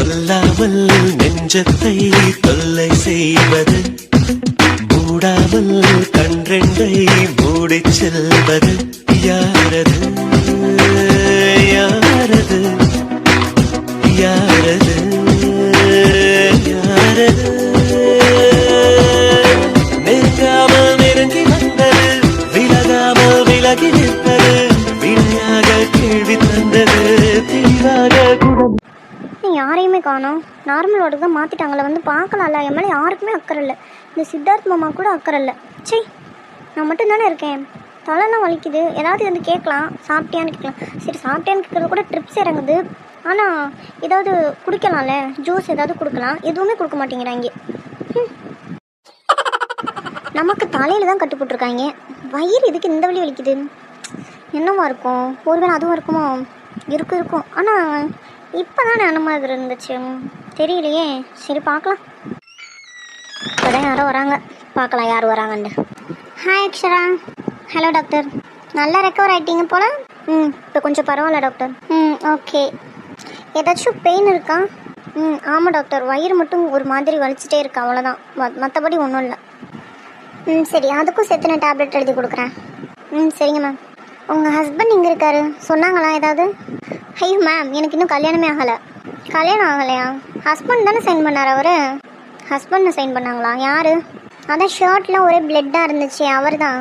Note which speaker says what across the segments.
Speaker 1: சொல்லாமல் நெஞ்சத்தை தொல்லை செய்வது, மூடாமல் கன்றெண்டை மூடிச் செல்வது யாரது யாரது யாரது யாரது? நெருங்காமல் நெருங்கி வந்தது, விலகாமல் விலகி நிற்பது, வினையாக கேள்வி தந்தது தெளிவாக குடம்.
Speaker 2: யாரையுமே காணோம். நார்மல் வார்டுக்கு தான் மாற்றிட்டாங்களே, வந்து பார்க்கலாம்ல. என் மேலே யாருக்குமே அக்கறை இல்லை. இந்த சித்தார்த் மாமா கூட அக்கறை இல்லை. சரி, நான் மட்டும் தானே இருக்கேன். தலைலாம் வலிக்குது. ஏதாவது வந்து கேட்கலாம், சாப்பிட்டியான்னு கேட்கலாம். சரி, சாப்பிட்டியான்னு கேட்குறது கூட ட்ரிப்ஸ் இறங்குது. ஆனால் ஏதாவது குடிக்கலாம்ல, ஜூஸ் ஏதாவது கொடுக்கலாம். எதுவுமே கொடுக்க மாட்டேங்கிறாங்க. நமக்கு தலையில் தான் கட்டு போட்டிருக்காங்க. வயிறு இதுக்கு இந்த வழி வலிக்குது. என்னவா இருக்கும்? ஒருவேளை அதுவும் இருக்குமோ? இருக்கும். ஆனால் இப்போ தானே அந்த மாதிரி இருந்துச்சு, தெரியலையே. சரி, பார்க்கலாம். இப்போதான் யாரோ வராங்க, பார்க்கலாம் யார் வராங்கன்னு. ஹாய் அக்ஷரா. Hello doctor. நல்லா ரெக்கவர் ஆகிட்டீங்க போல். இப்போ கொஞ்சம் பரவாயில்ல டாக்டர். ஓகே. ஏதாச்சும் பெயின் இருக்கா? ஆமாம் டாக்டர், வயிறு மட்டும் ஒரு மாதிரி வலிச்சிட்டே இருக்கு, அவ்வளோதான். மற்றபடி ஒன்றும் இல்லை. சரி, அதுக்கும் சேர்த்து நான் டேப்லெட் எழுதி கொடுக்குறேன். சரிங்க மேம். உங்கள் ஹஸ்பண்ட் இங்கே இருக்காரு, சொன்னாங்களா ஏதாவது? ஐயோ மேம், எனக்கு இன்னும் கல்யாணமே ஆகலை. கல்யாணம் ஆகலையா? ஹஸ்பண்ட் தானே சைன் பண்ணார் அவர். ஹஸ்பண்ட் சைன் பண்ணாங்களா? யார்? அதான் ஷர்ட்லாம் ஒரே பிளட்டாக இருந்துச்சு, அவர் தான்.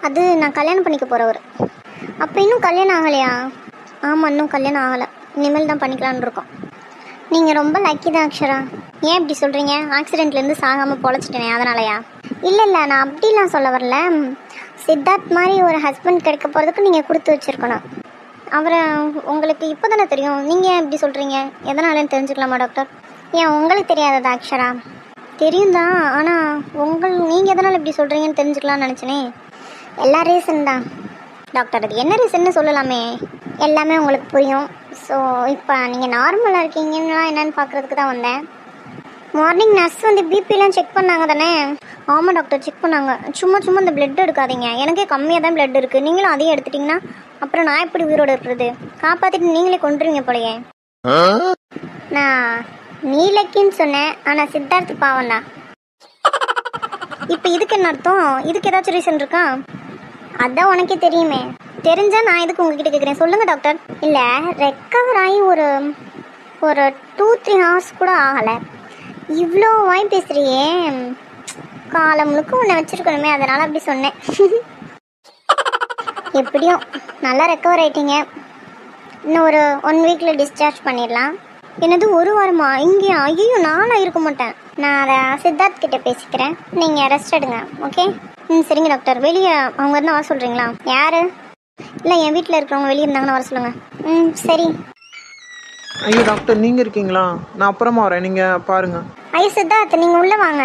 Speaker 2: அது நான் கல்யாணம் பண்ணிக்க போகிறவர். அப்போ இன்னும் கல்யாணம் ஆகலையா? ஆமாம், இன்னும் கல்யாணம் ஆகலை. இனிமேல் தான் பண்ணிக்கலான்னு இருக்கோம். நீங்கள் ரொம்ப லக்கி தான் அக்ஷரா. ஏன் இப்படி சொல்கிறீங்க? ஆக்சிடெண்ட்லேருந்து சாகாமல் பொழைச்சிட்டேனே, அதனாலயா? இல்லை, நான் அப்படிலாம் சொல்ல வரல. சித்தார்த் மாதிரி ஒரு ஹஸ்பண்ட் கிடைக்க போகிறதுக்கு நீங்கள் கொடுத்து வச்சுருக்கணும். அவரை உங்களுக்கு இப்போ தானே தெரியும். நீங்கள் ஏன் இப்படி சொல்கிறீங்க? எதனாலன்னு தெரிஞ்சுக்கலாமா டாக்டர்? ஏன் உங்களுக்கு தெரியாததா அக்ஷரா? தெரியும் தான், ஆனால் நீங்கள் எதனால் இப்படி சொல்கிறீங்கன்னு தெரிஞ்சுக்கலாம்னு நினச்சினே. எல்லா ரீசன் தான் டாக்டர். அது என்ன ரீசன்னு சொல்லலாமே, எல்லாமே உங்களுக்கு புரியும். ஸோ இப்போ நீங்கள் நார்மலாக இருக்கீங்கன்னா என்னென்னு பார்க்குறதுக்கு தான் வந்தேன். மார்னிங் நர்ஸ் வந்து பிபிலாம் செக் பண்ணாங்க தானே? ஆமாம் டாக்டர், செக் பண்ணாங்க. சும்மா இந்த பிளட் எடுக்காதீங்க, எனக்கே கம்மியாக தான் பிளட் இருக்குது. நீங்களும் அதையும் எடுத்துட்டிங்கன்னா அப்புறம் நான் எப்படி உயிரோடு இருக்கிறது? காப்பாற்றிட்டு நீங்களே கொண்டுருவீங்க போலையே. நான் நீலக்கின்னு சொன்னேன், ஆனால் சித்தார்த் பாவம் தான். இப்போ இதுக்கு என்ன அர்த்தம்? இதுக்கு ஏதாச்சும் ரீசன் இருக்கா? அதான் உனக்கே தெரியுமே. தெரிஞ்சால் நான் இதுக்கு உங்ககிட்ட கேட்குறேன். சொல்லுங்கள் டாக்டர். இல்லை, ரெக்கவர் ஆகி ஒரு 2-3 ஹவர்ஸ் கூட ஆகலை. இவ்வளோ வாய் பேசுறியே, காலம் முழுக்க உன்னை வச்சிருக்கணுமே, அதனால் அப்படி சொன்னேன். எப்படியும் நல்லா ரெக்கவர் ஆகிட்டீங்க. இன்னும் ஒரு 1 வீக்கில் டிஸ்சார்ஜ் பண்ணிடலாம். என்னது 1 வாரமா? இங்கே ஐயோ, நானாக இருக்க மாட்டேன். நான் அதை சித்தார்த் கிட்டே பேசிக்கிறேன். நீங்கள் ரெஸ்ட் எடுங்க, ஓகே? சரிங்க டாக்டர். வெளியே அவங்க இருந்தால் வர சொல்கிறீங்களா? யார்? இல்லை, என் வீட்டில் இருக்கிறவங்க வெளியே இருந்தாங்கன்னா வர சொல்லுங்கள். சரி.
Speaker 3: ஐயோ டாக்டர், நீங்கள் இருக்கீங்களா? நான் அப்புறமா வரேன், நீங்கள் பாருங்கள்.
Speaker 2: ஐயோ சித்தார்த், நீங்கள் உள்ளே வாங்க.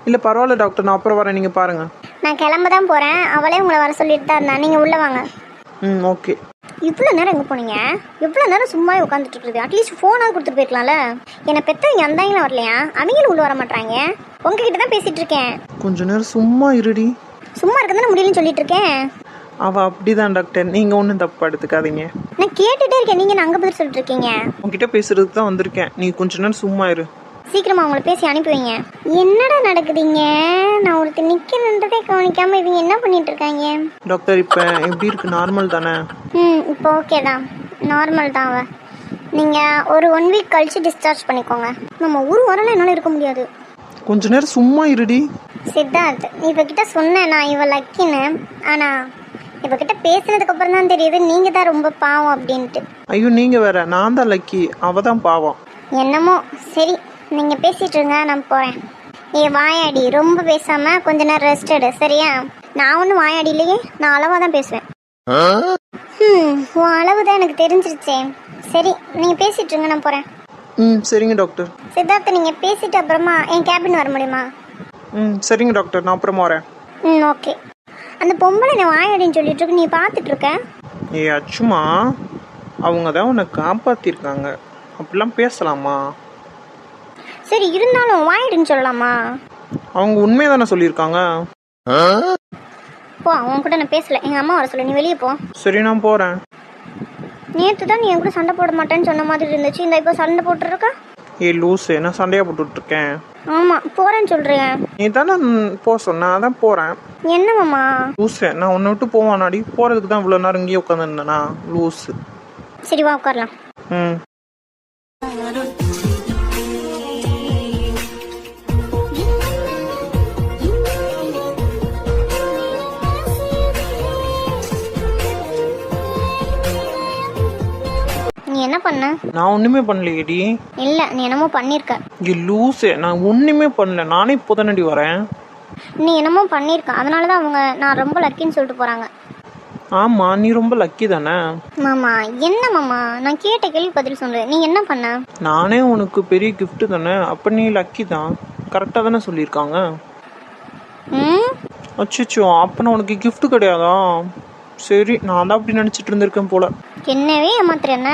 Speaker 3: இல்லை பரவாயில்ல டாக்டர், நான் அப்புறம் வரேன், நீங்கள் பாருங்கள்.
Speaker 2: நான் கிளம்ப தான் போகிறேன். அவளே உங்களை வர சொல்லிட்டு தான் இருந்தா. நீங்கள் உள்ளே வாங்க.
Speaker 3: ஓகே.
Speaker 2: இவ்வளோ நேரம் எங்கே போனீங்க? எவ்வளோ நேரம் சும்மாவே உட்காந்துட்டு இருக்குது. அட்லீஸ்ட் ஃபோனாவது கொடுத்துட்டு போயிருக்கலாம்ல. என்னை பெற்றவங்க அந்தாங்களும் வரலையா? அவங்களும் உள்ள வர மாட்டாங்க. உங்ககிட்ட தான் பேசிகிட்டு இருக்கேன்.
Speaker 3: கொஞ்ச நேரம் சும்மா இருடி.
Speaker 2: சும்மா இருக்கிறது முடியலன்னு சொல்லிட்டு இருக்கேன்.
Speaker 3: அவள் அப்படிதான் டாக்டர், நீங்கள் ஒன்றும் தப்பு எடுத்துக்காதீங்க.
Speaker 2: நான் கேட்டுகிட்டே இருக்கேன், நீங்கள் அங்கே பதில் சொல்லிட்டு இருக்கீங்க.
Speaker 3: உங்ககிட்ட பேசுறதுக்கு தான் வந்திருக்கேன். நீ கொஞ்ச நேரம் சும்மா இரு.
Speaker 2: சீக்கிரமா அவங்கள பேசி அனுப்பி வைங்க. என்னடா நடக்குதுங்க? நான் ஒருத்தர் நிற்கிறன்றதே கவனிக்காமல் இவங்க என்ன பண்ணிட்டு இருக்காங்க?
Speaker 3: டாக்டர், இப்போ எப்படி இருக்கு? நார்மல் தானே?
Speaker 2: இப்போ ஓகே தான், நார்மல் தான். நீங்கள் ஒரு 1 வீக் கழிச்சு டிஸ்சார்ஜ் பண்ணிக்கோங்க. நம்ம ஒரு வாரம் என்னால் இருக்க முடியாது.
Speaker 3: கொஞ்ச நேரம் சும்மா இருடி.
Speaker 2: சித்தார்த், இவகிட்ட சொன்னேன் நான் இவ லக்கின்னு. ஆனால் இவகிட்ட பேசினதுக்கு அப்புறம் தான் தெரியுது நீங்கள் தான் ரொம்ப பாவம் அப்படின்ட்டு.
Speaker 3: ஐயோ, நீங்கள் வேற, நான் தான் லக்கி, அவ தான் பாவம்.
Speaker 2: என்னமோ சரி, நீங்கள் பேசிட்டு இருங்க, நான் போகிறேன். வாயாடி, ரொம்ப பேசாமல் கொஞ்ச நேரம் ரெஸ்ட் எடு, சரியா? நான் ஒன்றும் வாயாடிலேயே, நான் அளவாக தான் பேசுவேன். உன் அளவு தான் எனக்கு தெரிஞ்சிருச்சே. சரி, நீங்கள் பேசிட்டு இருங்க, நான் போகிறேன்.
Speaker 3: சரிங்க டாக்டர்.
Speaker 2: சித்தார்த், நீங்கள் பேசிட்டு அப்புறமா என் கேபின் வர முடியுமா?
Speaker 3: சரிங்க டாக்டர், நான் அப்புறமா வரேன்.
Speaker 2: ஓகே. அந்த பொம்பளை நான் வாயாடின்னு சொல்லிட்டு இருக்கு, நீ பார்த்துட்டு இருக்க.
Speaker 3: அச்சுமா, அவங்க தான் உன்னை காப்பாற்றிருக்காங்க, அப்படிலாம் பேசலாமா?
Speaker 2: சரி, இருந்தாலும் வாயிடுன்னு சொல்லலாமா?
Speaker 3: அவங்க உண்மையை தானே சொல்லியிருக்காங்க.
Speaker 2: போ, அவன் கூட நான் பேசல. எங்கள் அம்மா வர சொல்லு, நீ வெளியே போ.
Speaker 3: சரி, நான் போகிறேன்.
Speaker 2: நேற்று தான் நீ என் கூட சண்டை போட மாட்டேன்னு சொன்ன மாதிரி இருந்துச்சு, இந்த இப்போ சண்டை போட்டுருக்கா?
Speaker 3: ஏய் லூஸு, என்ன சண்டையாக போட்டுட்ருக்கேன்?
Speaker 2: ஆமாம் போகிறேன்னு சொல்கிறேன்.
Speaker 3: நீ தானே போக சொன்ன, அதான் போகிறேன்.
Speaker 2: என்ன மாமா?
Speaker 3: லூஸு, நான் உன்னை விட்டு போவானாடி? போகிறதுக்கு தான் இவ்வளோ நேரம் இங்கேயே உட்காந்துருந்தேனா? லூஸு.
Speaker 2: சரி வா உட்காரலாம்.
Speaker 3: ம்.
Speaker 2: நீ என்ன பண்ண?
Speaker 3: நான் ஒன்றுமே பண்ணலையேடி.
Speaker 2: இல்லை நீ என்னமோ பண்ணியிருக்க.
Speaker 3: இங்கே லூஸு, நான் ஒன்றுமே பண்ணல. நானே இப்போ தானடி வரேன்.
Speaker 2: நீ என்னமோ பண்ணியிருக்க, அதனால தான் அவங்க நான் ரொம்ப லக்கின்னு சொல்லிட்டு போகிறாங்க.
Speaker 3: ஆமாம், நீ ரொம்ப லக்கி தானே.
Speaker 2: மாமா என்ன மாமா, நான் கேட்ட கேள்வி பதில் சொல்லு. நீ என்ன பண்ண?
Speaker 3: நானே உனக்கு பெரிய கிஃப்ட்டு தானே, அப்போ நீ லக்கி தான். கரெக்டாக தானே சொல்லியிருக்காங்க.
Speaker 2: ம்
Speaker 3: அச்சோ, அப்போ நான் உனக்கு கிஃப்ட் கிடையாதா? சரி, நான் தான் அப்படி நினச்சிட்டு இருந்திருக்கேன் போல.
Speaker 2: என்னவே ஏமாத்துறேன், என்ன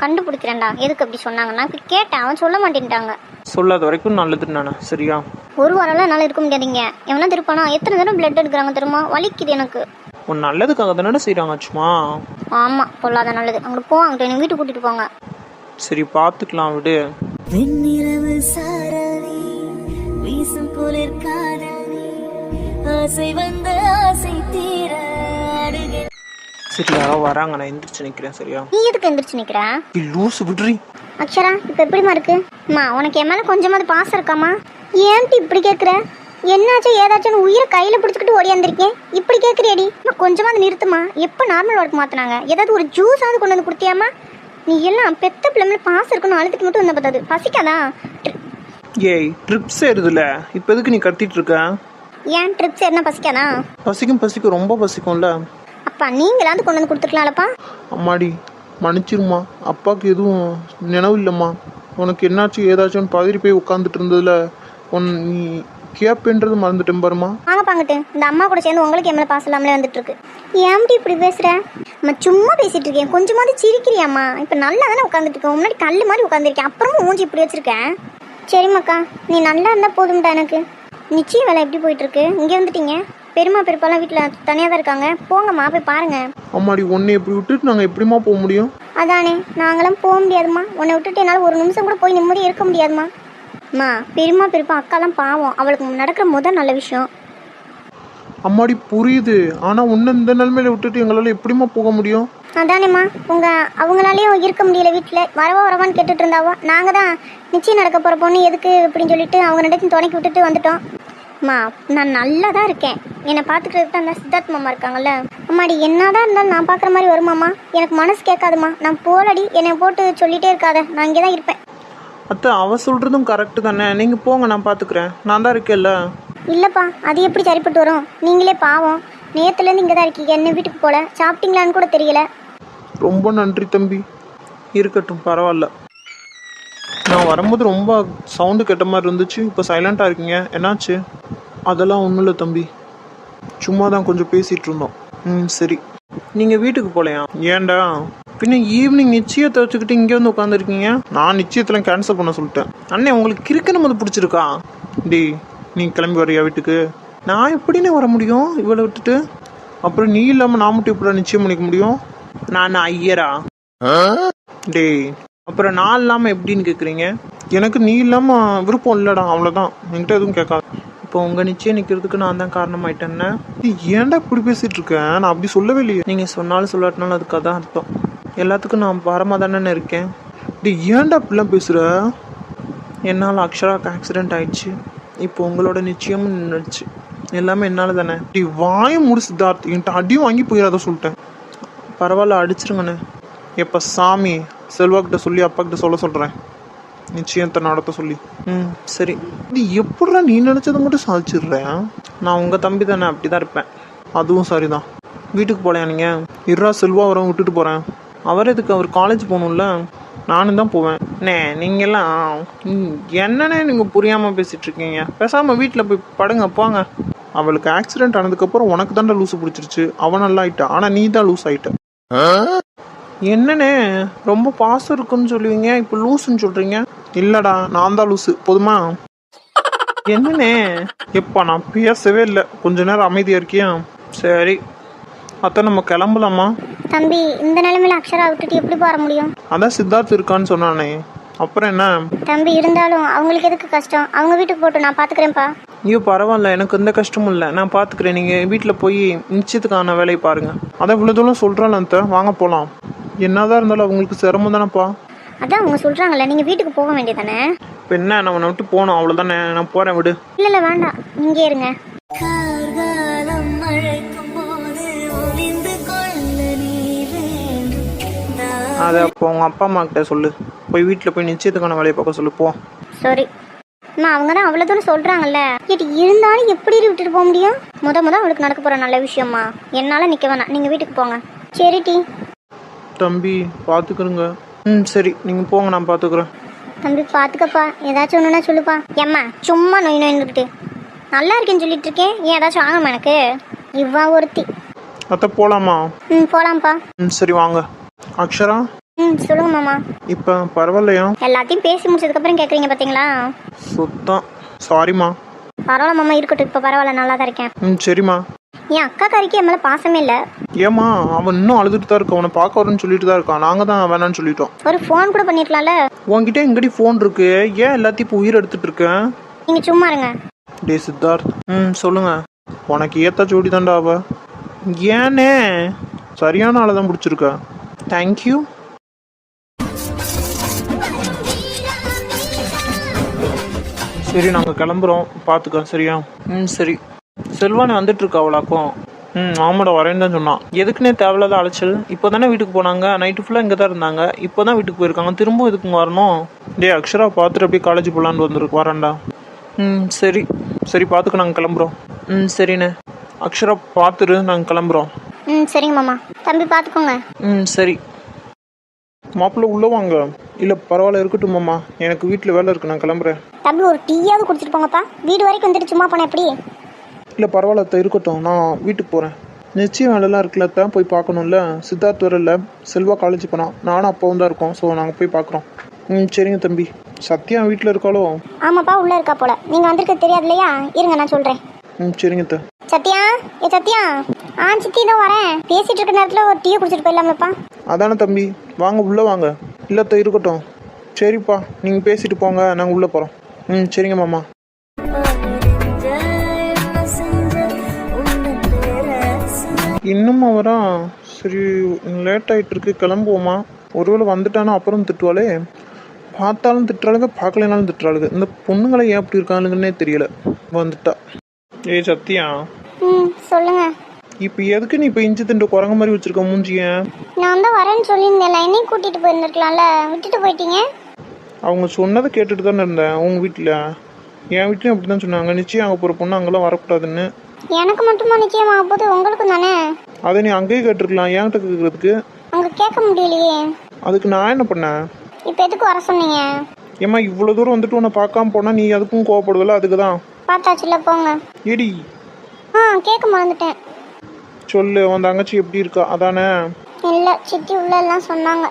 Speaker 2: கண்டுபிடிக்கிறேன்டா. எதுக்கு அப்படி சொன்னாங்க? நான் கேட்டேன், அவன் சொல்ல மாட்டேன்ட்டாங்க.
Speaker 3: சொல்லாத வரைக்கும் நல்லதுன்னு நானே. சரியா?
Speaker 2: ஒரு வாரம்லாம் என்னால் இருக்க முடியாதுங்க. எவனா திருப்பானா? எத்தனை தடவை பிளட் எடுக்கிறாங்க தெரியுமா? வலிக்குது எனக்கு.
Speaker 3: உன் நல்லதுக்காக தானே செய்கிறாங்க சும்மா.
Speaker 2: ஆமாம் பொல்லாத நல்லது. அங்கிட்டு போ, அங்கிட்ட எனக்கு வீட்டுக்கு கூட்டிகிட்டு போங்க.
Speaker 3: சரி பார்த்துக்கலாம், விடு.
Speaker 4: வெண்ணிலவு சாரதி வீசும் குளிர் காதலி ஆசை வந்த ஆசை தீர அடுகை.
Speaker 3: சரி, யாரோ வராங்க, நான் எந்திரிச்சு நிற்கிறேன். சரியா?
Speaker 2: நீ எதுக்கு எந்திரிச்சு நிற்கிற?
Speaker 3: லூசு, விட்ரி.
Speaker 2: அக்ஷரா இப்போ எப்படிமா இருக்கு? அம்மா உனக்கு என் மேலே கொஞ்சமாவது பாசம் இருக்காமா? ஏன்ட்டு இப்படி கேட்குற? என்னாச்சும் ஏதாச்சும் உயிரை கையில் பிடிச்சிக்கிட்டு ஓடியாந்துருக்கேன், இப்படி கேட்குறியடி? அம்மா கொஞ்சமாவது நிறுத்துமா. எப்போ நார்மல் ஒர்க் மாற்றினாங்க? ஏதாவது ஒரு ஜூஸாவது கொண்டு வந்து கொடுத்தியாமா? நீ எல்லாம் பெத்த பிள்ளைங்கள பாசம் இருக்குன்னு அழுத்துக்கு மட்டும் வந்த பார்த்தாது. பசிக்காதா?
Speaker 3: ஏய், ட்ரிப்ஸ் ஏறுதுல, இப்போ எதுக்கு நீ கத்திட்டு இருக்க?
Speaker 2: ஏன் ட்ரிப்ஸ் என்ன பசிக்காதா?
Speaker 3: பசிக்கும், ரொம்ப பசிக்கும்ல.
Speaker 2: அப்பா நீங்களாவது கொண்டு வந்து கொடுத்துருக்கலாம்லப்பா.
Speaker 3: அம்மாடி மன்னிச்சிருமா, அப்பாவுக்கு எதுவும் நினைவு இல்லைம்மா. உனக்கு என்னாச்சு ஏதாச்சும் பதறி போய் உட்காந்துட்டு இருந்ததுல நீ கேப்பேன்றது மறந்துட்டேன் பாருமா.
Speaker 2: வாங்க பாங்கிட்டு, இந்த அம்மா கூட சேர்ந்து உங்களுக்கு என் மேலே பாசம் இல்லாமலே வந்துட்டு இருக்கு. ஏன்டி இப்படி பேசுற? அம்மா சும்மா பேசிட்டு இருக்கேன், கொஞ்சமாவது சிரிக்கிறியாம்மா? இப்போ நல்லா தானே உட்காந்துட்டு இருக்கேன், முன்னாடி கல் மாதிரி உட்காந்துருக்கேன், அப்புறமும் மூஞ்சி இப்படி வச்சிருக்கேன். சரிம்மாக்கா, நீ நல்லா இருந்தால் போதும்டா எனக்கு. நிச்சயம் வேலை எப்படி போயிட்டு இருக்கு? இங்கே வந்துட்டீங்க, பெருமா பெருப்பாலாம் வீட்டில் தனியாக தான் இருக்காங்க, போங்கம்மா போய் பாருங்க.
Speaker 3: அம்மாடி, உன்னை எப்படி விட்டுட்டு நாங்கள் எப்படிமா போக முடியும்?
Speaker 2: அதானே, நாங்களாம் போக முடியாதுமா. உன்னை விட்டுட்டு என்னால் ஒரு நிமிஷம் கூட போய் நிம்மதியாக இருக்க முடியாதுமா. அம்மா பெருமா பெருப்பா அக்காலாம் பாவம், அவளுக்கு நடக்கிற முதல் நல்ல விஷயம்.
Speaker 3: அம்மாடி புரியுது, ஆனால் உன்னை இந்த நிலைமையில விட்டுட்டு எங்களால் எப்படிமா போக முடியும்?
Speaker 2: அதானேம்மா, அவங்களாலேயும் இருக்க முடியல வீட்டில். வரவான்னு கேட்டுட்டு இருந்தாவோ. நாங்கள் தான் நிச்சயம் நடக்க போகிற பொண்ணு எதுக்கு அப்படின்னு சொல்லிட்டு அவங்க ரெண்டுத்தையும் தொடக்கி விட்டுட்டு வந்துட்டோம். அம்மா நான் நல்லா தான் இருக்கேன், என்னை பார்த்துக்கிறதுக்கு தான் அந்த சித்தார்த் மாமா இருக்காங்கல்ல. அம்மாடி என்னதான் இருந்தாலும் நான் பார்க்குற மாதிரி வருமாம்மா? எனக்கு மனசு கேட்காதுமா. நான் போலடி, என்னை போட்டு சொல்லிகிட்டே இருக்காத, நான் இங்கே தான் இருப்பேன்.
Speaker 3: அத்தை, அவ சொல்கிறதும் கரெக்டு தானே. நீங்கள் போங்க, நான் பார்த்துக்கிறேன், நான் தான் இருக்கேன்ல.
Speaker 2: இல்லைப்பா, அது எப்படி சரிப்பட்டு வரும்? நீங்களே பாவம், நேற்றுலேருந்து இங்கே தான் இருக்கீங்க, என்ன வீட்டுக்கு போல. சாப்பிட்டீங்களான்னு கூட தெரியல.
Speaker 3: ரொம்ப நன்றி தம்பி. இருக்கட்டும், பரவாயில்ல. நான் வரும்போது ரொம்ப சவுண்டு கேட்ட மாதிரி இருந்துச்சு, இப்போ சைலண்ட்டாக இருக்கீங்க, என்னாச்சு? அதெல்லாம் ஒன்றும் இல்லை தம்பி, சும்மா தான் கொஞ்சம் பேசிகிட்டு இருந்தோம். சரி, நீங்கள் வீட்டுக்கு போகலையா? ஏன்டா? பின்ன ஈவினிங் நிச்சயத்தை வச்சுக்கிட்டு இங்கே வந்து உட்காந்துருக்கீங்க. நான் நிச்சயத்தெல்லாம் கேன்சல் பண்ண சொல்லிட்டேன். அண்ணே, உங்களுக்கு கிறுக்கன போது பிடிச்சிருக்கா? டேய், நீ கிளம்பி வரையா வீட்டுக்கு? நான் எப்படின்னே வர முடியும் இவளை விட்டுட்டு? அப்புறம் நீ இல்லாமல் நான் மட்டும் இப்படி நிச்சயம் பண்ணிக்க முடியும்? நான் ஐயரா? டேய், அப்புறம் நான் இல்லாமல் எப்படின்னு கேட்குறீங்க? எனக்கு நீ இல்லாமல் விருப்பம் இல்லைடா, அவ்வளோதான். என்கிட்ட எதுவும் கேட்காது. இப்போ உங்கள் நிச்சயம் நிற்கிறதுக்கு நான் தான் காரணமாயிட்டேன்னு. ஏன்டா இப்படி பேசிகிட்டு இருக்கேன்? நான் அப்படி சொல்லவே இல்லையே. நீங்கள் சொன்னாலும் சொல்லாட்டினாலும் அதுக்காக தான் அர்த்தம். எல்லாத்துக்கும் நான் வரமாக தானே இருக்கேன். ஏன்டா அப்படிலாம் பேசுகிற? என்னால் அக்ஷராக்கு ஆக்சிடெண்ட் ஆயிடுச்சு, இப்போ உங்களோட நிச்சயமும் நின்றுச்சு, எல்லாமே என்னால் தானே. வாய முடி சித்தார்த், என்கிட்ட அடியும் வாங்கி போயிடாத சொல்லிட்டேன். பரவாயில்ல, அடிச்சிருங்கண்ணே. எப்போ சாமி செல்வாக்கிட்ட சொல்லி அப்பாக்கிட்ட சொல்கிறேன், நிச்சயத்தை நடத்த சொல்லி. சரி. இது எப்படா நீ நினச்சதை மட்டும் சாதிச்சிடுறேன்? நான் உங்கள் தம்பி தானே, அப்படி தான் இருப்பேன். அதுவும் சரிதான். வீட்டுக்கு போகலையா நீங்கள்? இருறா, செல்வா வரவும் விட்டுட்டு போகிறேன். அவர் எதுக்கு? அவர் காலேஜ் போகணும்ல. நானும் தான் போவேன். நீங்கள்லாம் என்னன்னே நீங்கள் புரியாமல் பேசிகிட்டு இருக்கீங்க. பேசாமல் வீட்டில் போய் படுங்க, போங்க. அவளுக்கு ஆக்சிடென்ட் ஆனதுக்கப்புறம் உனக்கு தாண்டா லூஸு பிடிச்சிருச்சு, அவன் நல்லா ஆயிட்டா, ஆனால் நீ தான் லூஸ் ஆயிட்ட. என்னண்ணே, ரொம்ப பாசம் இருக்குன்னு சொல்லுவீங்க, இப்போ லூஸுன்னு சொல்கிறீங்க. இல்லைடா, நான் தான் லூஸு, போதுமா? என்னண்ணே, எப்பா நான் பேசவே இல்லை, கொஞ்ச நேரம் அமைதியாக இருக்கியா? சரி அத்தை, நம்ம கிளம்பலாமா?
Speaker 2: தம்பி, இந்த நிலைமையில அக்ஷரா விட்டுட்டு எப்படி போற முடியும்?
Speaker 3: அதான் சித்தார்த் இருக்கான்னு சொன்னானே, அப்புறம் என்ன?
Speaker 2: தம்பி இருந்தாலும் அவங்களுக்கு எதுக்கு கஷ்டம்? அவங்க வீட்டுக்கு போட்டு நான் பார்த்துக்கிறேன்ப்பா.
Speaker 3: ஐயோ பரவாயில்ல, எனக்கு எந்த கஷ்டமும் இல்லை, நான் பார்த்துக்கிறேன். நீங்கள் வீட்டில் போய் நிச்சயத்துக்கான வேலையை பாருங்கள். அதான் இவ்வளோ தூரம் சொல்கிறாள் அந்த வாங்க போகலாம். என்னதான் இருந்தாலும் அவங்களுக்கு சிரமம் தானேப்பா.
Speaker 2: அதான் அவங்க சொல்கிறாங்கல்ல, நீங்கள் வீட்டுக்கு போக வேண்டியதானே?
Speaker 3: இப்போ என்ன, நான் உன்னை விட்டு போகணும் அவ்வளோதானே, நான் போகிறேன் விடு.
Speaker 2: இல்லை வேண்டாம், இங்கே இருங்க.
Speaker 4: கார்காலம் அழைக்கும் போது ஒளிந்து கொள்ள நீ வேண்டும்.
Speaker 3: அதை அப்போ உங்கள் அப்பா அம்மா கிட்ட சொல்லு, போய் வீட்டில் போய் நிச்சயத்துக்கான வேலையை பார்க்க சொல்லு போ.
Speaker 2: சாரி அம்மா, அவங்க தான் அவ்வளோ தூரம் சொல்கிறாங்கல்ல. கேட்டு இருந்தாலும் எப்படி விட்டுட்டு போக முடியும்? முத அவளுக்கு நடக்க போகிற நல்ல விஷயம்மா. என்னால் நிற்க வேணாம், நீங்கள் வீட்டுக்கு போங்க. சரி டி
Speaker 3: தம்பி பார்த்துக்கிறோங்க. சரி நீங்கள் போங்க, நான் பார்த்துக்குறேன்.
Speaker 2: தம்பி பார்த்துக்கப்பா, ஏதாச்சும் ஒன்றுனா சொல்லுப்பா. ஏம்மா சும்மா நோய் நோய்ந்துக்கிட்டு நல்லா இருக்கேன்னு சொல்லிட்டு இருக்கேன், ஏன் ஏதாச்சும் ஆகமா எனக்கு? இவ்வா ஒருத்தி.
Speaker 3: அத்தை போகலாமா?
Speaker 2: போகலாம்ப்பா.
Speaker 3: சரி வாங்க. அக்ஷரா
Speaker 2: சொல்லுங்க மாமா.
Speaker 3: இப்போ பரவாயில்லையா?
Speaker 2: எல்லாத்தையும் பேசி முடிச்சதுக்கப்புறம் கேட்குறீங்க பார்த்தீங்களா?
Speaker 3: சுத்தம் சாரிம்மா.
Speaker 2: பரவாயில்ல மாமா, இருக்கட்டும், இப்போ பரவாயில்ல, நல்லா தான் இருக்கேன்.
Speaker 3: சரிம்மா.
Speaker 2: என் அக்கா காரிக்கு என் மேலே பாசமே இல்லை.
Speaker 3: ஏம்மா அவன் இன்னும் அழுதுட்டு தான் இருக்கான், அவனை பார்க்க வரேன்னு சொல்லிட்டு தான் இருக்கான். நாங்கள் தான் வேணான்னு சொல்லிட்டோம்.
Speaker 2: ஒரு ஃபோன் கூட பண்ணிருக்கலாம்ல.
Speaker 3: உங்ககிட்ட எங்கடி ஃபோன் இருக்கு? ஏன் எல்லாத்தையும் இப்போ உயிர் எடுத்துட்டு இருக்கேன்?
Speaker 2: நீங்கள் சும்மா இருங்க.
Speaker 3: டே சித்தார்த். சொல்லுங்க. உனக்கு ஏத்த ஜோடி தாண்டா அவ. ஏனே சரியான ஆளை தான் பிடிச்சிருக்க. தேங்க்யூ. சரி நாங்கள் கிளம்புறோம், பார்த்துக்க சரியா? சரி. செல்வானே வந்துட்டு இருக்கா அவளாக்கும்? ஆமாடா வரேன்னு தான் சொன்னான். எதுக்குன்னே தேவையில்லாத அலைச்சல். இப்போ தானே வீட்டுக்கு போனாங்க, நைட்டு ஃபுல்லாக இங்கே தான் இருந்தாங்க, இப்போ தான் வீட்டுக்கு போயிருக்காங்க, திரும்ப இதுக்கு வரணும். டே அக்ஷரா பார்த்துட்டு அப்படியே காலேஜ் போகலான்னு வந்துருக்கு, வரேன்டா. சரி சரி பார்த்துக்க, நாங்கள் கிளம்புறோம். சரிண்ணே. அக்ஷரா பார்த்துரு, நாங்கள் கிளம்புறோம்.
Speaker 2: சரிங்க மாமா. தம்பி பார்த்துக்கோங்க.
Speaker 3: சரி. மாப்பிள்ளை உள்ளே வாங்க. இல்லை பரவாயில்ல இருக்கட்டும் மாமா, எனக்கு வீட்டில் வேலை இருக்குது, நான் கிளம்புறேன்.
Speaker 2: தம்பி ஒரு டீயாவது குடிச்சிட்டு போங்கப்பா. வீடு வரைக்கும் வந்துட்டு சும்மா போனேன் எப்படி?
Speaker 3: இல்லை பரவாயில்ல அத்தை, இருக்கட்டும், நான் வீட்டுக்கு போகிறேன். நிச்சயம் வேலைலாம் இருக்குல்ல அத்தை, போய் பார்க்கணும்ல. சித்தார்த் வரல, செல்வா காலேஜ் போனான், நானும் அப்பாவும் தான் இருக்கோம். ஸோ நாங்கள் போய் பார்க்குறோம். சரிங்க தம்பி. சத்யா வீட்டில் இருக்காளோ?
Speaker 2: ஆமாப்பா, உள்ளே இருக்கா போல. நீங்கள் வந்திருக்க தெரியாது இல்லையா? இருங்க நான் சொல்கிறேன்.
Speaker 3: சரிங்க அத்தை.
Speaker 2: சத்யா, சத்யா. சித்தி தான் வரேன். பேசிட்டு இருக்க நேரத்தில் ஒரு டீயை குடிச்சிட்டு போயிடலாமேப்பா.
Speaker 3: அதானே தம்பி, வாங்க உள்ளே வாங்க. இல்லை அத்தை இருக்கட்டும். சரிப்பா, நீங்கள் பேசிட்டு போங்க, நாங்கள் உள்ளே போகிறோம். சரிங்க மாமா. இன்னும் அவரா? சரி லேட் ஆகிட்டு இருக்கு, கிளம்புவோமா? ஒருவேளை வந்துட்டானா அப்புறம் திட்டுவாளே. பார்த்தாலும் திட்டுறாளுங்க, பார்க்கலனாலும் திட்டுறாளுங்க. இந்த பொண்ணுங்களை ஏன் அப்படி இருக்காளுங்கன்னே தெரியல. வந்துட்டா. ஏய் சத்யா.
Speaker 2: சொல்லுங்க.
Speaker 3: இப்போ எதுக்கு நீ இப்போ இஞ்சி திண்டு குரங்கு மாதிரி வச்சிருக்க மூஞ்சிய?
Speaker 2: நான் தான் வரேன்னு சொல்லியிருந்தேன்ல, என்னையும் கூட்டிட்டு போயிருந்துருக்கலாம்ல, விட்டுட்டு போயிட்டீங்க.
Speaker 3: அவங்க சொன்னதை கேட்டுட்டு தானே இருந்தேன். உங்க வீட்டில் என் வீட்லையும் அப்படி தான் சொன்னாங்க, நிச்சயம் அங்கே போகிற பொண்ணு அங்கெல்லாம் வரக்கூடாதுன்னு.
Speaker 2: எனக்கு மட்டுமா நிச்சயமாக போது? உங்களுக்கும் தானே?
Speaker 3: அதை நீ அங்கேயே கேட்டிருக்கலாம், என்கிட்ட கேட்கறதுக்கு.
Speaker 2: அங்கே கேட்க முடியலையே.
Speaker 3: அதுக்கு நான் என்ன பண்ணேன்?
Speaker 2: இப்போ எதுக்கு வர சொன்னீங்க?
Speaker 3: ஏம்மா இவ்வளோ தூரம் வந்துட்டு உன்னை பார்க்காம போனால் நீ அதுக்கும் கோவப்படுவல, அதுக்கு தான்.
Speaker 2: பார்த்தாச்சுல, போங்க.
Speaker 3: ஏடி
Speaker 2: கேட்க மறந்துட்டேன்.
Speaker 3: சொல்லு, உன் தங்கச்சி எப்படி இருக்கா? அதானே?
Speaker 2: இல்லை, சித்தி உள்ள எல்லாம் சொன்னாங்க.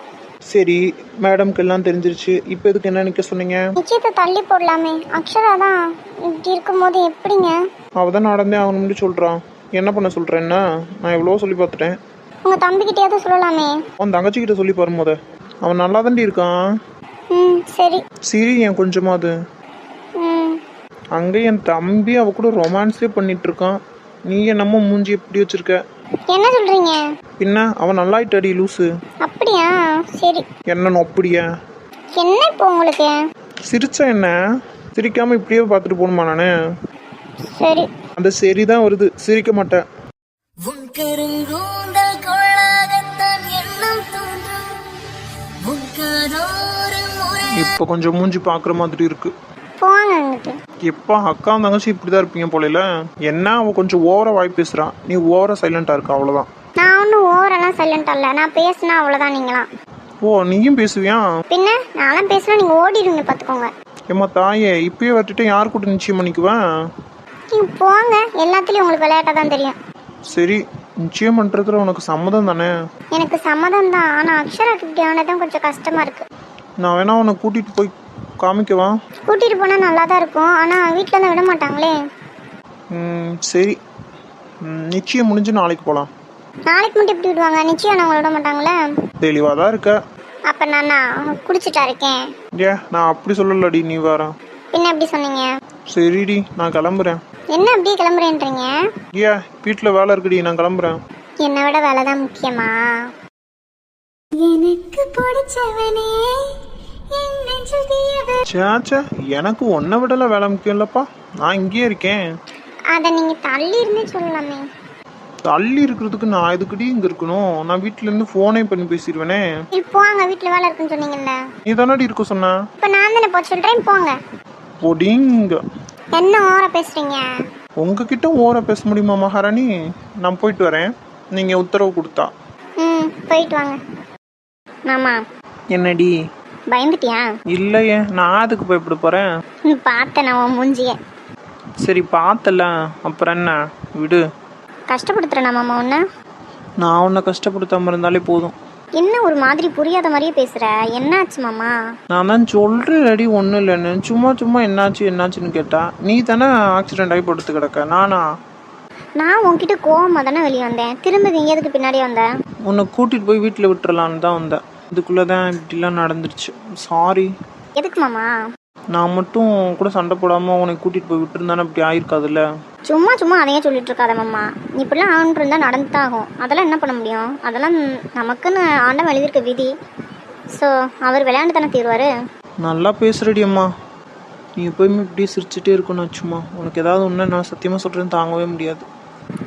Speaker 3: சரி மேடம்க்கு எல்லாம் தெரிஞ்சிருச்சு. இப்போ எதுக்கு என்ன நிற்க சொன்னீங்க?
Speaker 2: நிச்சயத்தை தள்ளி போடலாமே. அக்ஷரா தான் இப்படி இருக்கும்போது எப்படிங்க?
Speaker 3: அவள் தான் நடந்தே ஆகணும்னு சொல்கிறான். என்ன பண்ண சொல்கிறேன்னா, நான் எவ்வளோ சொல்லி பார்த்துட்டேன்.
Speaker 2: உங்கள் தம்பிக்கிட்டேயாவது சொல்லலாமே.
Speaker 3: அவன் தங்கச்சிக்கிட்ட சொல்லி பாரும்போது அவன் நல்லா தாண்டி இருக்கான்.
Speaker 2: சரி
Speaker 3: சரி என் கொஞ்சமாவது. அங்கே என் தம்பி அவ கூட ரொமான்ஸே பண்ணிட்டு இருக்கான். நீ என்னமோ மூஞ்சி எப்படி வச்சிருக்க?
Speaker 2: என்ன சொல்றீங்க?
Speaker 3: பின்ன அவன் நல்லாயிட்டாடி லூசு.
Speaker 2: அப்படியா? சரி.
Speaker 3: என்ன அப்படியா?
Speaker 2: என்ன இப்போ உங்களுக்கு?
Speaker 3: சிரிச்சா என்ன? சிரிக்காம இப்படியே பார்த்துட்டு போகணுமா நானு?
Speaker 2: சரி.
Speaker 3: அந்த சரிதான் வருது, சிரிக்க மாட்டேன்.
Speaker 4: உன் கருங்கூந்தல் கொள்ளாகத்தான் எண்ணம் தோன்றும். உன் காதோறு முறை
Speaker 3: இப்போ கொஞ்சம் மூஞ்சி பார்க்குற மாதிரி இருக்கு.
Speaker 2: போங்க அங்கிட்டு.
Speaker 3: எப்பா அக்கா தங்கச்சி இப்படிதான் இருப்பீங்க போல. என்ன அவன் கொஞ்சம் ஓவரா வாய் பேசுறான், நீ ஓவரா சைலண்டா இருக்க, அவ்வளவுதான்.
Speaker 2: நான் ஒன்றும் ஓவரெல்லாம் சைலண்டா இல்லை. நான் பேசினா அவ்வளோதான். நீங்களாம்
Speaker 3: ஓ நீயும் பேசுவியா?
Speaker 2: பின்ன நான்லாம் பேசினா நீங்கள் ஓடிடுவீங்க, பார்த்துக்கோங்க.
Speaker 3: ஏம்மா தாயே, இப்பயே வரட்டுட்டு யார் கூட நிச்சயம் பண்ணிக்குவேன்?
Speaker 2: நீங்கள் போங்க, எல்லாத்துலேயும் உங்களுக்கு விளையாட்டாக தான் தெரியும்.
Speaker 3: சரி நிச்சயம் பண்றதுல உனக்கு சம்மதம் தானே?
Speaker 2: எனக்கு சம்மதம் தான். ஆனால் அக்ஷராக்கு இப்படி ஆனதான் கொஞ்சம் கஷ்டமாக இருக்குது.
Speaker 3: நான் வேணா உன்னை கூட்டிட்டு போய் காமிக்கவா?
Speaker 2: கூட்டிகிட்டு போனால் நல்லா தான் இருக்கும். ஆனால் வீட்டில் தான் விட மாட்டாங்களே.
Speaker 3: சரி நிச்சயம் முடிஞ்சு நாளைக்கு போகலாம்.
Speaker 2: நாளைக்கு மட்டும் எப்படி விடுவாங்க? நிச்சயம் நான் விட மாட்டாங்களே.
Speaker 3: தெளிவாக தான் இருக்க.
Speaker 2: அப்போ நானா குடிச்சிட்டா இருக்கேன்?
Speaker 3: நான் அப்படி சொல்லலடி, நீ வேற.
Speaker 2: என்ன எப்படி சொன்னீங்க?
Speaker 3: சரிடி, நான் கிளம்புறேன்.
Speaker 2: என்ன அப்படியே கிளம்புறேன்றீங்க?
Speaker 3: வீட்டில் வேலை இருக்குடி, நான் கிளம்புறேன்.
Speaker 2: என்னை விட வேலை தான் முக்கியமா? எனக்கு பிடிச்சவனே
Speaker 3: சேச்சா, எனக்கு உன்னை விடல வேலை முக்கியம் இல்லப்பா, நான் இங்கேயே இருக்கேன்.
Speaker 2: அதை நீங்க தள்ளி இருந்து சொல்லலாமே.
Speaker 3: தள்ளி இருக்கிறதுக்கு நான் எதுக்குடி இங்க இருக்கணும்? நான் வீட்டுல இருந்து போனே பண்ணி பேசிடுவேனே.
Speaker 2: போங்க, வீட்டுல வேலை இருக்குன்னு சொன்னீங்கல்ல.
Speaker 3: நீ தானடி இருக்க சொன்ன.
Speaker 2: இப்ப நான் தானே போய் சொல்றேன், போங்க.
Speaker 3: போடிங்க.
Speaker 2: என்ன ஓர பேசுறீங்க?
Speaker 3: உங்ககிட்ட ஓர பேச முடியுமா மகாராணி? நான் போயிட்டு வரேன், நீங்க உத்தரவு கொடுத்தா.
Speaker 2: போயிட்டு வாங்க. மாமா.
Speaker 3: என்னடி
Speaker 2: பயந்துட்டியா?
Speaker 3: இல்லையே, நான் அதுக்கு பயப்பட போறேன்.
Speaker 2: பார்த்தேன் நான் உன் மூஞ்சிய.
Speaker 3: சரி பார்த்தல, அப்புறம் என்ன, விடு.
Speaker 2: கஷ்டப்படுத்துறேன் மாமா உன்ன?
Speaker 3: நான் உன்னை கஷ்டப்படுத்தாம இருந்தாலே போதும்.
Speaker 2: என்ன ஒரு மாதிரி புரியாத மாதிரியே பேசுற? என்னாச்சு மாமா?
Speaker 3: நான் தான் சொல்றேன் ஒன்றும் இல்லைன்னு. சும்மா சும்மா என்னாச்சுன்னு கேட்டா நீ தானே ஆக்சிடென்ட் ஆகி படுத்து கிடக்க. நான்
Speaker 2: உன்கிட்ட கோவமா தானே வெளியே வந்தேன். திரும்ப நீங்க எதுக்கு பின்னாடியே வந்த?
Speaker 3: உன்னை கூட்டிட்டு போய் வீட்டில் விட்டுறலான்னு தான் வந்தேன். இதுக்குள்ளதான் இப்படிலாம் நடந்துருச்சு. சாரி.
Speaker 2: எதுக்கு மாமா?
Speaker 3: நான் மட்டும் கூட சண்டை போடாம உன்னை கூட்டிட்டு போய் விட்டுருந்தானே இப்படி ஆயிருக்காதுல்ல.
Speaker 2: சும்மா சும்மா அதையே சொல்லிட்டு இருக்காத மாமா. இப்படிலாம் ஆண்டு இருந்தா நடந்துதான் ஆகும். அதெல்லாம் என்ன பண்ண முடியும்? அதெல்லாம் நமக்குன்னு ஆண்டம் எழுதியிருக்க விதி. ஸோ அவர் விளையாண்டு தானே தீர்வாரு.
Speaker 3: நல்லா பேசுறடி அம்மா. நீ எப்போயுமே இப்படியே சிரிச்சுட்டே இருக்கணும். சும்மா உனக்கு ஏதாவது ஒன்று நான் சத்தியமா சொல்றேன்னு தாங்கவே முடியாது.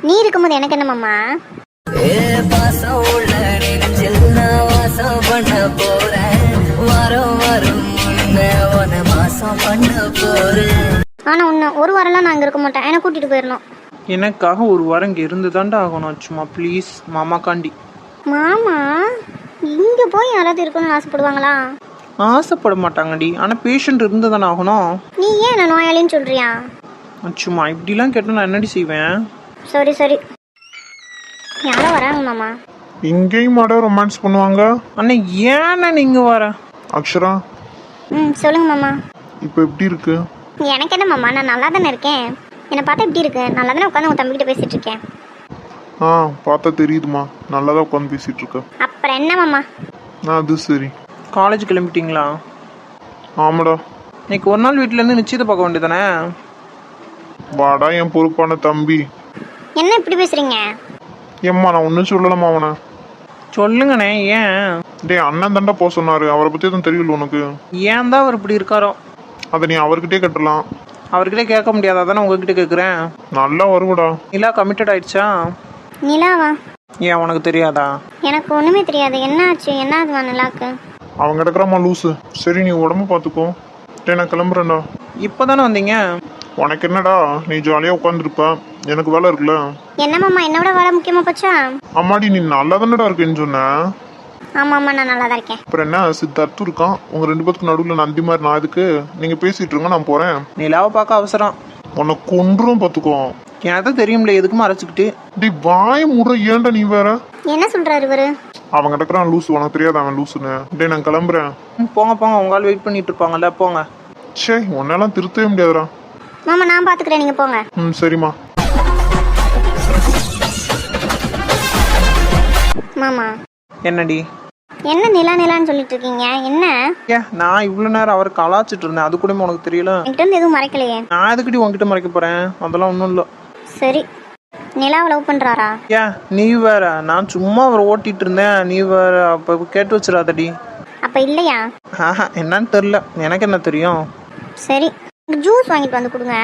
Speaker 2: நீ இருக்கும்போது எனக்கு என்ன மாமா? ஆனா உன்ன ஒரு வாரம்லாம் நான் இங்க இருக்க மாட்டேன். என்ன கூட்டிட்டு போயிடணும்.
Speaker 3: எனக்காக ஒரு வாரம் இங்க இருந்து தாண்டா ஆகணும். சும்மா ப்ளீஸ் மாமா காண்டி.
Speaker 2: மாமா இங்க போய் யாராவது இருக்கணும்னு ஆசைப்படுவாங்களா?
Speaker 3: ஆசைப்பட மாட்டாங்கடி, ஆனா பேஷண்ட் இருந்து தானே ஆகணும்.
Speaker 2: நீ ஏன் நான் நோயாளின்னு சொல்றியா?
Speaker 3: சும்மா இப்படிலாம் கேட்டா நான் என்னடி செய்வேன்?
Speaker 2: சரி சரி, யாரோ வராங்க மாமா.
Speaker 5: இங்கேயும் மாட ரொமான்ஸ் பண்ணுவாங்க.
Speaker 3: அண்ணா ஏன்னா நீங்க வர?
Speaker 5: அக்ஷரா,
Speaker 2: சொல்லுங்க மாமா.
Speaker 5: இப்போ எப்படி இருக்கு?
Speaker 2: எனக்கு என்ன மாமா, நான் நல்லா தானே இருக்கேன். என்னை பார்த்தா எப்படி இருக்கு? நல்லா தானே உட்காந்து உங்க தம்பிக்கிட்ட பேசிட்டு இருக்கேன்.
Speaker 5: பார்த்தா தெரியுதுமா, நல்லா தான் உட்காந்து பேசிட்டு இருக்க.
Speaker 2: அப்புறம் என்ன மாமா?
Speaker 5: அது சரி.
Speaker 3: காலேஜ் கிளம்பிட்டீங்களா?
Speaker 5: ஆமாடா.
Speaker 3: இன்னைக்கு ஒரு நாள் வீட்டுல இருந்து நிச்சயத்தை பார்க்க வேண்டியதானே?
Speaker 5: வாடா என் பொறுப்பான தம்பி.
Speaker 2: என்ன இப்படி பேசுறீங்க?
Speaker 5: ஏம்மா நான் ஒன்றும் சொல்லலாமா அவனை?
Speaker 3: சொல்லுங்கண்ணே. ஏன்?
Speaker 5: டேய் அண்ணன் தாண்டா போக சொன்னாரு. அவரை பத்தி எதுவும் தெரியல உனக்கு?
Speaker 3: ஏன் தான் அவர் இப்படி இருக்காரோ?
Speaker 5: அதை நீ அவர்கிட்டே கட்டலாம்.
Speaker 3: அவர்கிட்ட கேட்க முடியாதா? தானே உங்ககிட்ட கேட்குறேன்.
Speaker 5: நல்லா வருவடா.
Speaker 3: நிலா கமிட்டட் ஆயிடுச்சா?
Speaker 2: நிலாவா?
Speaker 3: ஏன் உனக்கு தெரியாதா?
Speaker 2: எனக்கு ஒண்ணுமே தெரியாது. என்ன ஆச்சு? என்ன ஆகுவா நிலாக்கு?
Speaker 5: அவங்க கிடக்குறாமா லூசு. சரி நீ உடம்பு பார்த்துக்கோ. டே நான் கிளம்புறேன்டா.
Speaker 3: இப்போதானே வந்தீங்க?
Speaker 5: உனக்கு என்னடா, நீ ஜாலியாக உட்காந்துருப்ப, எனக்கு வேலை இருக்குல்ல.
Speaker 2: என்ன மாமா, என்னோட வேலை முக்கியமா போச்சா?
Speaker 5: அம்மாடி நீ நல்லா தானடா இருக்கேன்னு சொன்ன.
Speaker 2: ஆமா ஆமா, நான் நல்லா தான் இருக்கேன்.
Speaker 5: அப்புறம் என்ன, சித்தார்த்தும் இருக்கான். உங்க 2 பேத்துக்கு நடுவில் நந்தி மாதிரி நான் இதுக்கு. நீங்க பேசிட்டு இருங்க, நான் போறேன்.
Speaker 3: நிலாவை பார்க்க அவசரம்.
Speaker 5: உன்னை கொன்றும் பார்த்துக்கோ.
Speaker 3: எனக்கு தான் தெரியும்ல, எதுக்குமா அரைச்சிக்கிட்டு.
Speaker 5: டி வாய முறை, ஏன்டா நீ வேற?
Speaker 2: என்ன சொல்றாரு இவரு?
Speaker 5: அவன் கிடக்குறான் லூசு, உனக்கு தெரியாத அவன் லூசுன்னு. டே நான் கிளம்புறேன்.
Speaker 3: போங்க போங்க, உங்களால் வெயிட் பண்ணிட்டு இருப்பாங்கல்ல, போங்க.
Speaker 5: சே உன்னெல்லாம் திருத்தவே முடியாதுடா.
Speaker 2: மாமா நான் பாத்துக்கிறேன், நீங்க போங்க.
Speaker 5: சரிம்மா.
Speaker 2: மாமா.
Speaker 3: என்னடி?
Speaker 2: என்ன நிலா நிலான்னு சொல்லிட்டு இருக்கீங்க? என்ன?
Speaker 3: நான் இவ்வளவு நேரம் அவர் கலாச்சிட்டு இருந்தேன், அது கூட உனக்கு தெரியல.
Speaker 2: என்கிட்ட இருந்து எதுவும் மறைக்கலையே.
Speaker 3: நான் எதுக்கிட்ட உங்ககிட்ட மறைக்க போறேன்? அதெல்லாம் ஒன்றும் இல்லை.
Speaker 2: சரி, நிலாவை லவ் பண்றாரா?
Speaker 3: நீ வேற. நான் சும்மா அவரை ஓட்டிட்டு இருந்தேன், நீ வேற அப்ப கேட்டு வச்சிடாதடி.
Speaker 2: அப்ப இல்லையா?
Speaker 3: என்னன்னு தெரியல, எனக்கு என்ன தெரியும்.
Speaker 2: சரி, ஜூஸ் வாங்கிட்டு வந்து கொடுங்க.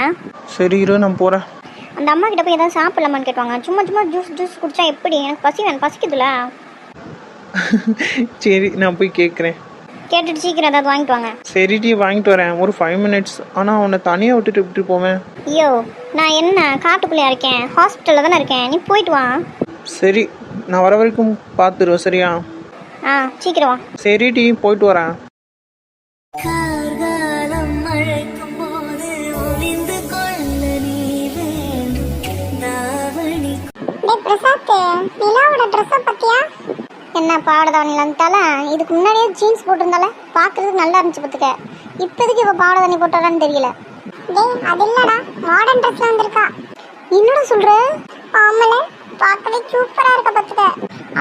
Speaker 3: சரி இரு, நான் போறேன்.
Speaker 2: அந்த அம்மா கிட்ட போய் ஏதாவது சாப்பிடலாமான்னு கேட்பாங்க. சும்மா சும்மா ஜூஸ் குடிச்சா எப்படி? எனக்கு பசிக்குதுல.
Speaker 3: சரி நான் போய் கேட்குறேன்.
Speaker 2: கேட்டுட்டு சீக்கிரம் ஏதாவது வாங்கிட்டு வாங்க.
Speaker 3: சரிடி வாங்கிட்டு வரேன், ஒரு 5 minutes. ஆனால் உன்னை தனியாக விட்டுட்டு எப்படி போவேன்?
Speaker 2: ஐயோ, நான் என்ன காட்டுக்குள்ளே இருக்கேன்? ஹாஸ்பிட்டலில் தானே இருக்கேன். நீ போயிட்டு வா.
Speaker 3: சரி நான் வர வரைக்கும் பார்த்துருவேன், சரியா?
Speaker 2: சீக்கிரம் வா.
Speaker 3: சரிடி போயிட்டு வரேன்.
Speaker 4: கார்காலம் மழைக்கும் போது ஒளிந்து கொள்ள நீ வேண்டும் தாவணி.
Speaker 2: பிரசாத், நிலாவோட ட்ரெஸ்ஸை பத்தியா? என்ன பாவடை வந்துட்டால? இதுக்கு முன்னாடியே ஜீன்ஸ் போட்டிருந்தால பார்க்கறதுக்கு நல்லா இருந்துச்சு பார்த்துக்க. இப்போதைக்கு இப்போ பாவடை தண்ணி போட்டாலான்னு தெரியல. அது இல்லடா, மாடர்ன் ட்ரெஸ்ல வந்திருக்கா. என்னடா சொல்ற? ஆமல, பார்க்கவே சூப்பரா இருக்க பார்த்துக்க.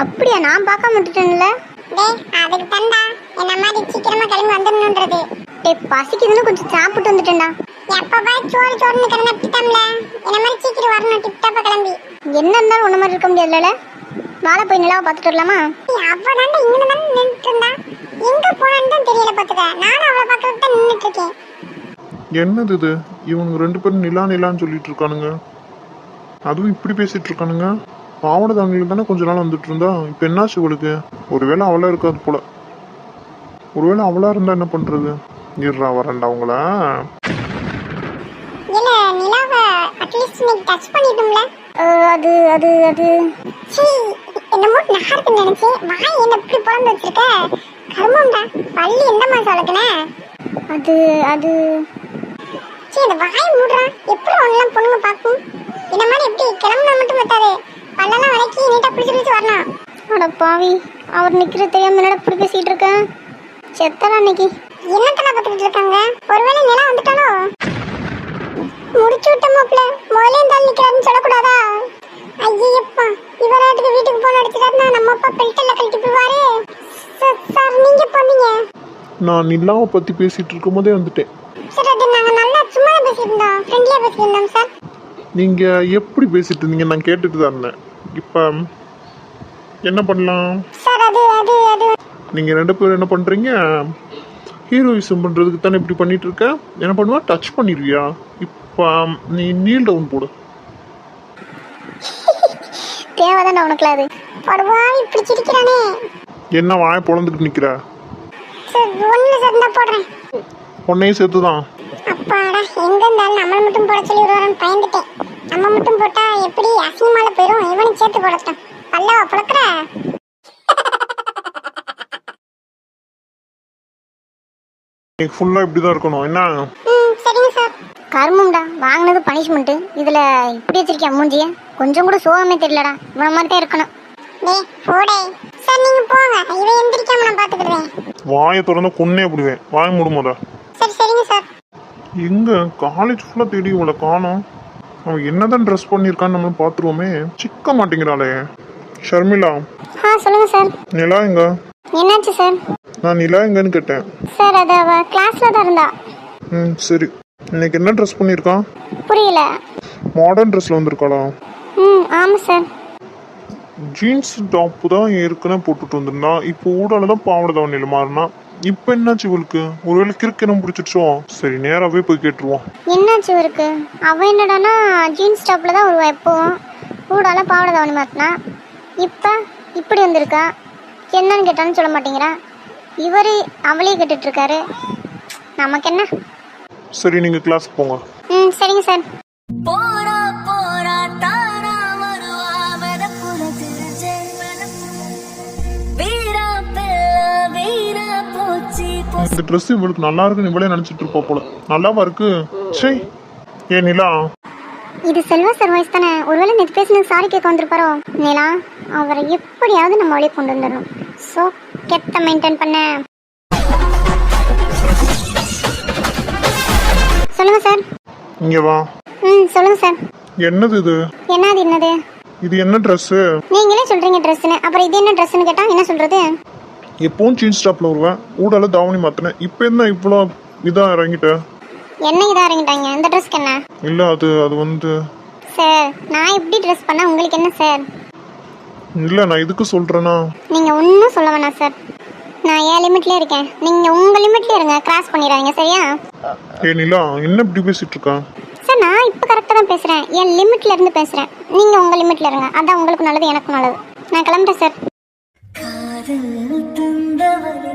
Speaker 2: அப்படியா? நான் பார்க்க மாட்டேன்ல. அதுக்கு தண்டா என்ன மாதிரி சீக்கிரமா கிளம்பி வந்துடணும்ன்றது. பசிக்குதுன்னு கொஞ்சம் சாப்பிட்டு வந்துட்டேன்டா. எப்பப்பா சோறு சோறுன்னு கிளம்ப பிட்டாம்ல என்ன மாதிரி சீக்கிரம் வரணும் டிப்டாப்பா கிளம்பி. என்ன இருந்தாலும் ஒன்ன மாதிரி இருக்க முடியாதுல்ல. வாழை போய் நிலாவை பார்த்துட்டு வரலாமா? அவதாண்டா இங்க தான் நின்னுட்டு இருந்தா. எங்க போனான்னு தான் தெரியல பாத்துக்க. நானும் அவளை பார்க்கறதுக்கு தான் நின்னுட்டு இருக்கேன்.
Speaker 5: என்னது இது? இவங்க ரெண்டு பேரும் நிலா நிலான்னு சொல்லிட்டு இருக்கானுங்க. அதுவும் இப்படி பேசிட்டு இருக்கானுங்க. பாவட தாவணியில தானே கொஞ்ச நாள் வந்துட்டு இருந்தா. இப்ப என்னாச்சு இவளுக்கு? ஒருவேளை அவளா இருக்காது போல. ஒருவேளை அவளா இருந்தா என்ன பண்றது? இருறா வரண்டா உங்கள.
Speaker 2: இல்ல நிலாவை அட்லீஸ்ட் நீங்க டச் பண்ணிடும்ல. அது அது அது சீ என்னமோ நகருக்கு நினைச்சேன். வாய் என்ன இப்படி பொளந்து வச்சிருக்க? கர்மம்டா. பள்ளி எந்த மாசம் வளர்க்கனே? அது அது சீ இந்த வாய் மூடுறா. எப்படி ஒன்னெல்லாம் பொண்ணுங்க பார்க்கும்? இந்த மாதிரி எப்படி கிளம்புனா மட்டும் பத்தாது. பல்லெல்லாம் வளைக்கி நீட்டா பிடிச்சு பிடிச்சு வரணும். அட பாவி, அவர் நிக்கிற தெரியாம என்னடா இப்படி பேசிட்டு இருக்க? செத்தலாம் இன்னைக்கு. என்னத்தெல்லாம் பார்த்துக்கிட்டு இருக்காங்க? ஒருவேளை நிலா வந்துட்டானோ? முடிச்சு விட்ட மாப்பிள்ள முதல்ல இருந்தாலும் நிக்கிறாருன்னு சொல்லக்கூடாதா? ஐயப்பா இவராட்டுக்கு வீட்டுக்கு போன அடிச்சுட்டாருன்னா நம்ம அப்பா பெல்ட்டெல்லாம் கழட்டி போவாரு. சார் நீங்க போனீங்க.
Speaker 5: நான் நிலாவை பத்தி பேசிட்டு இருக்கும் போதே வந்துட்டேன்.
Speaker 2: சார் அது நாங்க நல்லா சும்மா பேசிட்டு இருந்தோம். ஃப்ரெண்ட்லியா பேசிட்டு இருந்தோம் சார்.
Speaker 5: நீங்க எப்படி பேசிட்டு இருந்தீங்க நான் கேட்டுட்டு தான் இருந்தேன். இப்ப என்ன பண்ணலாம்?
Speaker 2: சார் அது அது அது
Speaker 5: நீங்க ரெண்டு பேரும் என்ன பண்றீங்க? ஹீரோயிசம் பண்றதுக்கு தானே இப்படி பண்ணிட்டு இருக்க. என்ன பண்ணுவா? டச் பண்ணிடுவியா? இப்ப நீ நீல் டவுன் போடு.
Speaker 2: தேவைதான்டா உனக்குலாம் அது. படுவாய் இப்படி சிரிக்கிறானே.
Speaker 5: என்ன வாய பொழந்துட்டு நிக்கிற?
Speaker 2: சார் ஒன்றும் சார் தான் போடுறேன்.
Speaker 5: உன்னையும் சேர்த்துதான்.
Speaker 2: அப்பாடா எங்க இருந்தாலும் நம்மளை மட்டும் போட சொல்லி விடுவாரன்னு பயந்துட்டேன். நம்ம மட்டும் போட்டா எப்படி அசிங்கமால போயிடும். இவனும் சேர்த்து போடட்டும். பல்லவா புழக்கிற?
Speaker 5: ஃபுல்லா இப்படிதான் இருக்கணும் என்ன?
Speaker 2: சரிங்க சார். கர்மம்டா வாங்கினது பனிஷ்மெண்ட். இதுல இப்படி வச்சிருக்கியா மூஞ்சிய? கொஞ்சம் கூட சோகமே தெரியலடா. இவன மாதிரி தான் இருக்கணும். டேய் போடே. சார் நீங்க போங்க. இவன் எந்திரிக்காம நான் பாத்துக்கிறேன்.
Speaker 5: வாயை திறந்து கொன்னே அப்படிவேன். வாய மூடுமோத.
Speaker 2: சரி சரிங்க சார்.
Speaker 5: எங்க காலேஜ் ஃபுல்லா தேடி இவளை காணோம். அவன் என்னதான் ட்ரெஸ் பண்ணியிருக்கான்னு நம்ம பார்த்துருவோமே. சிக்க மாட்டேங்கிறாளே. ஷர்மிளா.
Speaker 2: சொல்லுங்க சார்.
Speaker 5: நிலா எங்க?
Speaker 2: என்னாச்சு சார்?
Speaker 5: நான் நிலா எங்கன்னு கேட்டேன்.
Speaker 2: சார் அது அவ கிளாஸ்ல தான் இருந்தா.
Speaker 5: சரி. இன்னைக்கு என்ன ட்ரெஸ் பண்ணியிருக்கான்?
Speaker 2: புரியல.
Speaker 5: மாடர்ன் ட்ரெஸ்ல வந்திருக்காளா?
Speaker 2: ஆமா சார்.
Speaker 5: ஜீன்ஸ் டாப்பு தான் ஏற்கனவே போட்டுட்டு வந்திருந்தா. இப்போ ஊடால தான் பாவடை தாவணியில மாறினா. இப்போ என்னாச்சு இவளுக்கு? ஒருவேளை கிறுக்கணும் பிடிச்சிடுச்சோ? சரி நேராவே போய் கேட்டுருவோம்.
Speaker 2: என்னாச்சு இவருக்கு? அவ என்னடானா ஜீன்ஸ் டாப்ல தான் வருவா எப்பவும். ஊடால பாவடை தாவணி மாத்தினா. இப்ப இப்படி வந்திருக்கா. என்னன்னு கேட்டான்னு சொல்ல மாட்டேங்கிறா. இவரு அவளையே கேட்டுட்டு இருக்காரு. நமக்கு என்ன?
Speaker 5: சரி நீங்க கிளாஸ்க்கு போங்க.
Speaker 2: சரிங்க சார்.
Speaker 4: போரா போரா தாரா வருவா மனப்புறது வீரா பிள்ளை வீரா போச்சி
Speaker 5: இந்த ட்ரெஸ் இவளுக்கு நல்லா இருக்குன்னு இவளே நினைச்சிட்டு இருப்பா போல. நல்லாவா இருக்கு? சரி. ஏ நிலா.
Speaker 2: இது செல்வா சார் வாய்ஸ் தானே? ஒருவேளை நேற்று பேசினது சாரி கேட்க வந்திருப்பாரோ? நிலா அவரை எப்படியாவது நம்ம வழியை கொண்டு வந்துடணும். ஸோ கெட்ட மெயின்டைன் பண்ண. சொல்லுங்க சார்.
Speaker 5: இங்க வா.
Speaker 2: சொல்லுங்க சார்.
Speaker 5: என்னது இது?
Speaker 2: என்னது?
Speaker 5: இது என்ன ட்ரெஸ்?
Speaker 2: நீங்களே சொல்றீங்க ட்ரெஸ்னு, அப்புறம் இது என்ன ட்ரெஸ்னு கேட்டா என்ன சொல்றது?
Speaker 5: எப்பவும் ஜீன்ஸ் டாப்ல வருவேன். ஊடால தாவணி மாத்தினேன். இப்போ என்ன இவ்வளோ இதா இறங்கிட்ட?
Speaker 2: என்ன இதா இறங்கிட்டாங்க? இந்த ட்ரெஸ்க்கு என்ன?
Speaker 5: இல்ல அது வந்து
Speaker 2: சார் நான் எப்படி ட்ரெஸ் பண்ணா உங்களுக்கு என்ன சார்?
Speaker 5: இல்ல நான் இதுக்கு சொல்றேனா?
Speaker 2: நீங்க ஒன்றும் சொல்ல வேணாம் சார். நான் என் லிமிட்ல இருக்கேன். நீங்க உங்க லிமிட்ல இருங்க. கிராஸ் பண்ணிடாதீங்க சரியா?
Speaker 5: ஏ நிலா என்ன இப்படி பேசிட்டு இருக்கா?
Speaker 2: சார் நான் இப்போ கரெக்டாக தான் பேசுகிறேன். என் லிமிட்ல இருந்து பேசுகிறேன். நீங்கள் உங்கள் லிமிட்ல இருங்க. அதான் உங்களுக்கு நல்லது, எனக்கும் நல்லது. நான் கிளம்புறேன் சார்.
Speaker 4: காதல் தந்தவரை